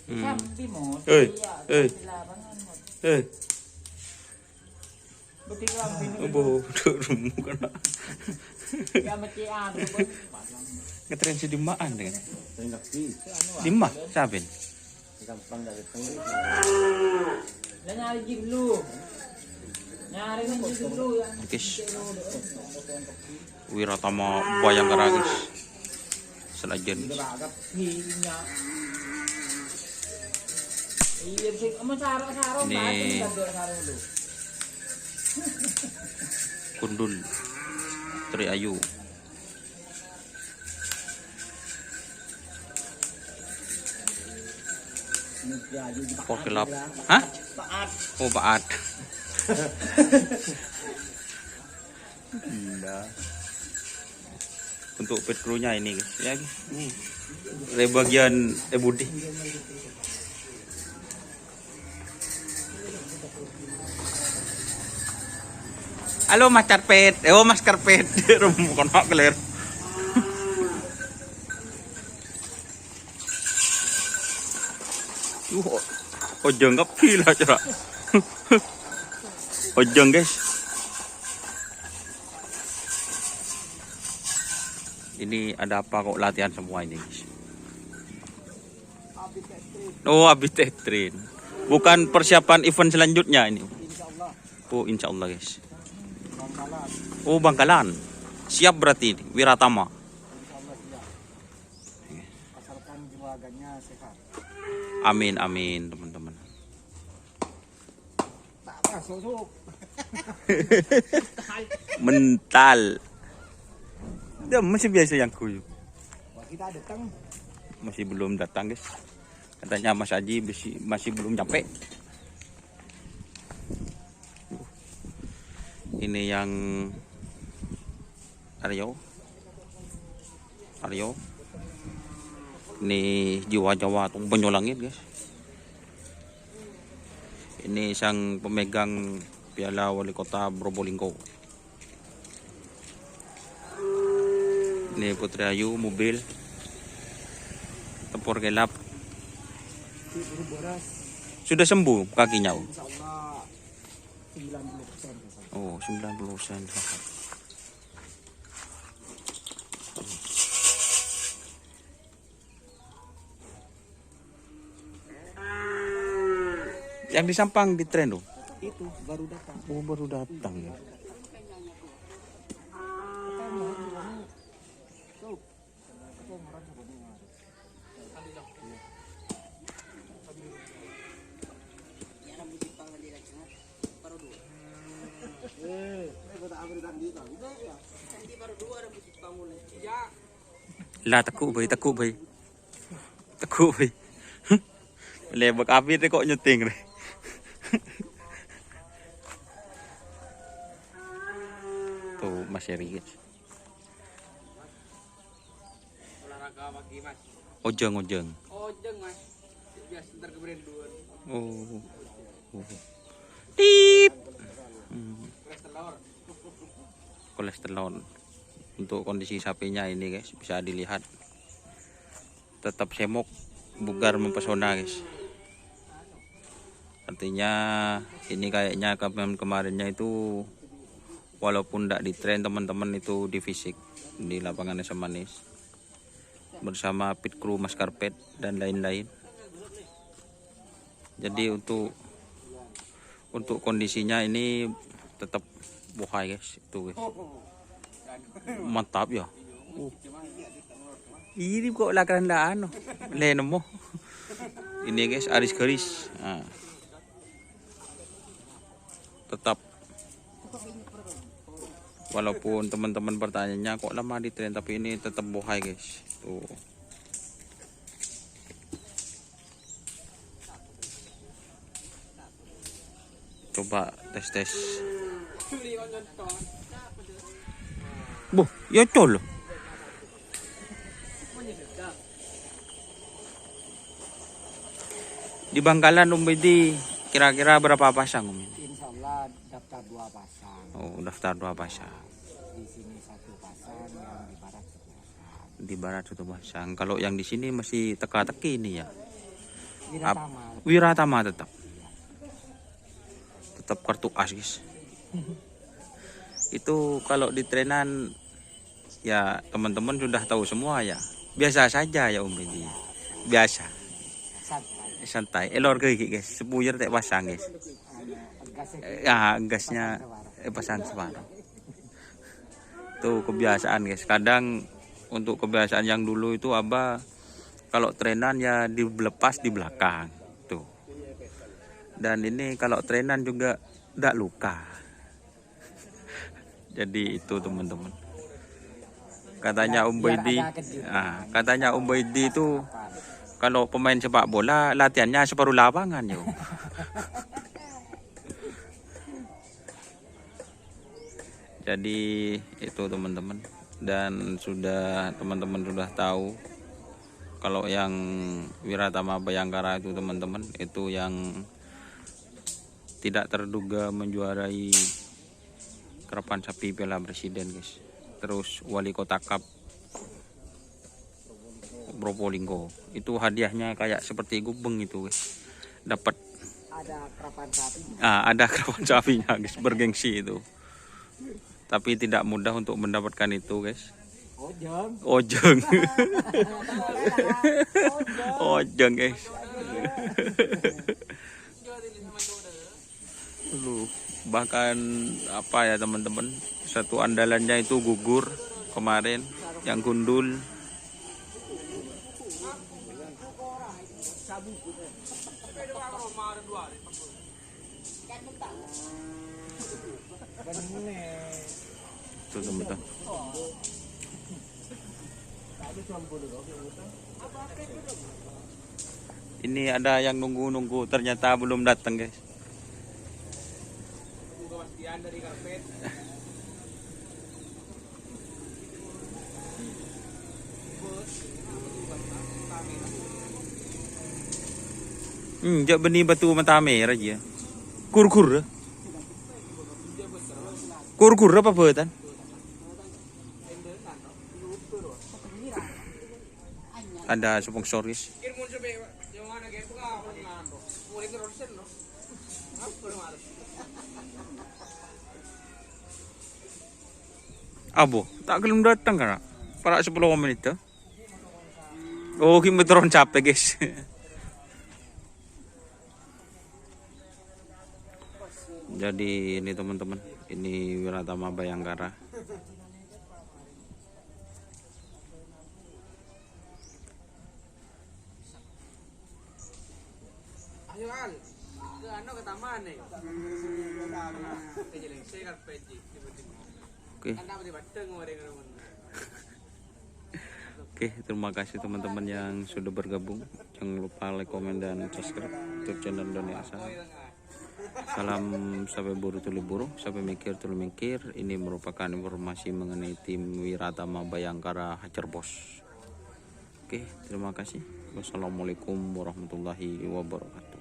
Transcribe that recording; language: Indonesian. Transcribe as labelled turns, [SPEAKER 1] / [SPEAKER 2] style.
[SPEAKER 1] Sabi mo,
[SPEAKER 2] Eh,
[SPEAKER 1] siya,
[SPEAKER 2] eh.
[SPEAKER 1] labanan mo. Buti ka ang
[SPEAKER 2] Abo, rumo ka na.
[SPEAKER 1] Kaya matiyan.
[SPEAKER 2] Ngetren si dimaan dengan.
[SPEAKER 3] Nagpi.
[SPEAKER 2] Dimah, sabin.
[SPEAKER 3] Gampang dari tengah.
[SPEAKER 1] Dan nyari jiblu. Nyari ng jiblu yan.
[SPEAKER 2] Guys. Wiratama Bayangkara guys. Selajan.
[SPEAKER 1] Geragap hinya. Iya sih, saro-saro
[SPEAKER 2] Ini
[SPEAKER 1] dulu.
[SPEAKER 2] Kundul Tri Ayu. Porkelap. Hah?
[SPEAKER 1] Paat.
[SPEAKER 2] Oh, paat. Gila. Untuk pet crew-nya ini guys. Ya, guys. Dari bagian Budi. Halo Mas Karpet. Mas Karpet. Rumo kono kelir. Ojeng kepi lah cara. Ojeng guys. Ini ada apa kok latihan semua ini guys? Oh, habis tetrin. Bukan persiapan event selanjutnya ini. Oh, insya Allah guys. Oh, Bangkalan. Siap berarti Wiratama.
[SPEAKER 3] Asalkan jiwanya sehat.
[SPEAKER 2] Amin amin teman-teman.
[SPEAKER 3] Tak apa, susuk.
[SPEAKER 2] Mental. Dia masih biasa yang kuyu.
[SPEAKER 3] Kita datang.
[SPEAKER 2] Masih belum datang guys. Katanya Mas Haji masih belum nyampe. Ini yang Aryo. Ini jiwa Jawa tuh bonyolangin guys. Ini sang pemegang Piala Wali Kota Probolinggo. Ini Putri Ayu mobil tempur gelap. Sudah sembuh kakinya.
[SPEAKER 3] Insya Allah 90%.
[SPEAKER 2] Oh, 90%. Yang di Sampang di tren loh.
[SPEAKER 3] Itu baru datang.
[SPEAKER 2] Oh, baru datang ya. Lah tekuk bay. Lebak api deh kok nyeting deh. Tuh Mas Eri guys.
[SPEAKER 1] Olahraga pagi mas.
[SPEAKER 2] Ojeng.
[SPEAKER 1] Ojeng mas. Biasa ntar kemudian dua.
[SPEAKER 2] Oh. Tip. Kolesterol. Untuk kondisi sapinya ini guys bisa dilihat. Tetap semok, bugar mempesona guys. Artinya ini kayaknya kemarinnya itu walaupun tidak di train teman-teman itu di fisik di lapangan Esa Manis bersama pit crew Mas Karpet dan lain-lain. Jadi untuk kondisinya ini tetap buhay guys itu guys. Mantap ya. Ini kok lakandaan lenemo. Ini guys aris garis. Nah. Tetap walaupun teman-teman pertanyaannya kok lama di tren tapi ini tetap buhay guys. Tuh. Coba tes. Ya col. Di Bangkalan di kira-kira berapa pasang
[SPEAKER 3] Insya Allah daftar 2 pasang.
[SPEAKER 2] Oh, daftar 2 pasang.
[SPEAKER 3] Di sini 1 pasang, yang di barat 1 pasang.
[SPEAKER 2] Di barat 1 pasang. Kalau yang di sini masih teka-teki ini ya.
[SPEAKER 3] Wiratama.
[SPEAKER 2] Wiratama tetap. Tetap kartu as, guys. Itu kalau di trenan ya teman-teman sudah tahu semua ya. Biasa saja ya Om Bedi. Biasa.
[SPEAKER 3] Santai.
[SPEAKER 2] Santai. Elor ke guys. Sepuyer tak pasang guys. Gasnya pasang separuh. Tuh kebiasaan guys. Kadang untuk kebiasaan yang dulu itu Abah kalau trenan ya dilepas di belakang. Tuh. Dan ini kalau trenan juga tidak luka. Jadi itu teman-teman. Katanya Om Bedi, katanya Om Bedi itu kalau pemain sepak bola latihannya separuh lapangan yo. Jadi itu teman-teman, dan sudah teman-teman sudah tahu kalau yang Wiratama Bhayangkara itu teman-teman itu yang tidak terduga menjuarai Kerapan Sapi Piala Presiden guys. Terus Wali Kota Cup Probolinggo itu hadiahnya kayak seperti gubeng itu guys. Dapat
[SPEAKER 3] Ada kerapan sapi.
[SPEAKER 2] ada kerapan sapinya guys, bergengsi itu. Tapi tidak mudah untuk mendapatkan itu guys. Ojeng. Ojeng guys. Bahkan apa ya teman-teman, satu andalannya itu gugur kemarin yang gundul. Tuh teman-teman. Ini ada yang nunggu-nunggu, ternyata belum datang guys.
[SPEAKER 1] Dari karpet.
[SPEAKER 2] Jak benih batu mata merah aja. Kur-kur. Kur-kur apa buatan? Ada sponsoris. Abo, tak belum datang kan? Para 10 menit tuh. Oh, kimetron capek guys. Jadi ini teman-teman, ini Wiratama Bhayangkara.
[SPEAKER 1] Ayo Al, ke ano ke taman nih. Saya karpet
[SPEAKER 2] Oke. Oke, terima kasih teman-teman yang sudah bergabung. Jangan lupa like, komen, dan subscribe untuk channel Doni Asa. Salam sampai buru tuli buru, sampai mikir tuli mikir. Ini merupakan informasi mengenai tim Wiratama Bhayangkara Hajar Bos. Oke, terima kasih. Wassalamualaikum warahmatullahi wabarakatuh.